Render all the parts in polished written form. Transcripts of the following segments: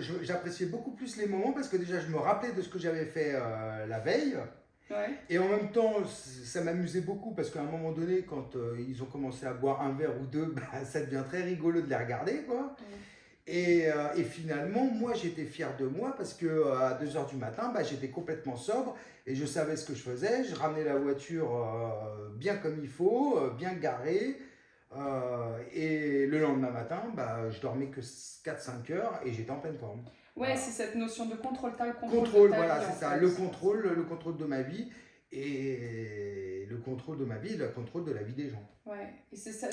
j'appréciais beaucoup plus les moments parce que déjà, je me rappelais de ce que j'avais fait la veille. Ouais. Et en même temps, ça m'amusait beaucoup parce qu'à un moment donné, quand ils ont commencé à boire un verre ou deux, bah, ça devient très rigolo de les regarder, quoi. Et finalement, moi, j'étais fier de moi parce que à 2 heures du matin, bah, j'étais complètement sobre et je savais ce que je faisais. Je ramenais la voiture bien comme il faut, bien garée. Et le lendemain matin, bah, je dormais que 4 5 heures et j'étais en pleine forme. Ouais, Voilà. c'est cette notion de contrôle, t'as le contrôle de Contrôle, ta voilà, vie c'est en ça. fait. Le contrôle de ma vie et le contrôle de ma vie, le contrôle de la vie des gens. Ouais, et c'est ça.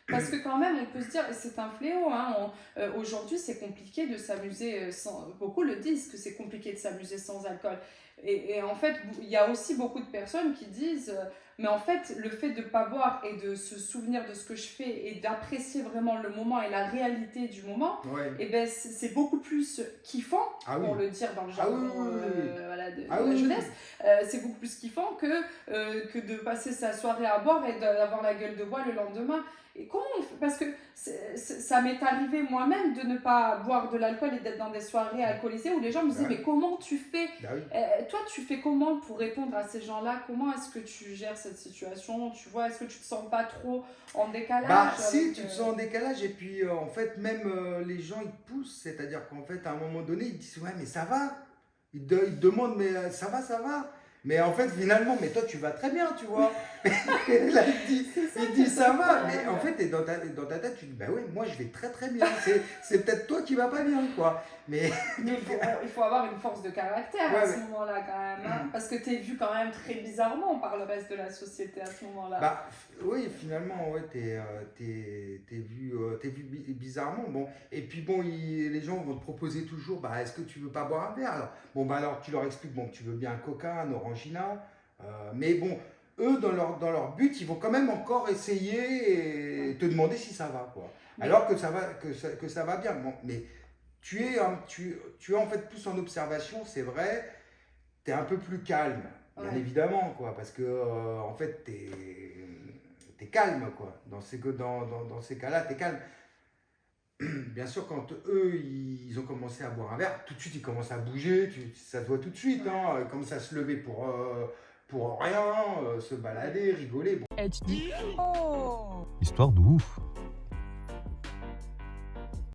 Parce que quand même, on peut se dire, c'est un fléau. Hein, aujourd'hui, c'est compliqué de s'amuser sans. Beaucoup le disent que c'est compliqué de s'amuser sans alcool. Et en fait, il y a aussi beaucoup de personnes qui disent, mais en fait, le fait de ne pas boire et de se souvenir de ce que je fais et d'apprécier vraiment le moment et la réalité du moment, Ouais. et ben c'est beaucoup plus kiffant, Ah oui. pour le dire dans le Ah oui, jargon oui, oui, oui. voilà, de Ah la oui, jeunesse. C'est beaucoup plus kiffant que de passer sa soirée à boire et d'avoir la gueule de bois le lendemain. Et comment on fait? Parce que ça m'est arrivé moi-même de ne pas boire de l'alcool et d'être dans des soirées alcoolisées où les gens me disaient, Ouais. mais comment tu fais? Bah oui. Toi, tu fais comment pour répondre à ces gens-là? Comment est-ce que tu gères cette situation? Tu vois, est-ce que tu te sens pas trop en décalage Bah si, avec, tu te sens en décalage et puis en fait même les gens ils te poussent, c'est-à-dire qu'en fait à un moment donné ils disent ouais mais ça va, ils te demandent mais ça va, mais en fait finalement mais toi tu vas très bien tu vois, et là C'est ça il qui dit est ça va, incroyable. mais en fait t'es dans ta tête tu dis bah oui moi je vais très très bien, c'est peut-être toi qui vas pas bien quoi, mais Mais il faut avoir une force de caractère Ouais, à ce ouais. moment-là quand même, hein, parce que tu es vu quand même très bizarrement par le reste de la société à ce moment-là. Bah oui, finalement, ouais, t'es vu bizarrement. Bon, et puis bon, les gens vont te proposer toujours, bah, est-ce que tu veux pas boire un verre? Alors, bon, bah alors tu leur expliques, bon, que tu veux bien un coca, un orangina, mais bon, eux, dans leur but, ils vont quand même encore essayer et te demander si ça va, quoi. Mais- Alors que que ça va bien. Bon, mais tu es en fait plus en observation, c'est vrai, t'es un peu plus calme, bien Ouais. évidemment, quoi, parce que en fait, t'es calme, quoi. Dans ces cas-là, t'es calme. Bien sûr, quand eux, ils ont commencé à boire un verre, tout de suite, ils commencent à bouger, ça se voit tout de suite, hein, ils commencent à se lever pour rien, se balader, rigoler. Bon. Et tu dis, oh! Histoire de ouf.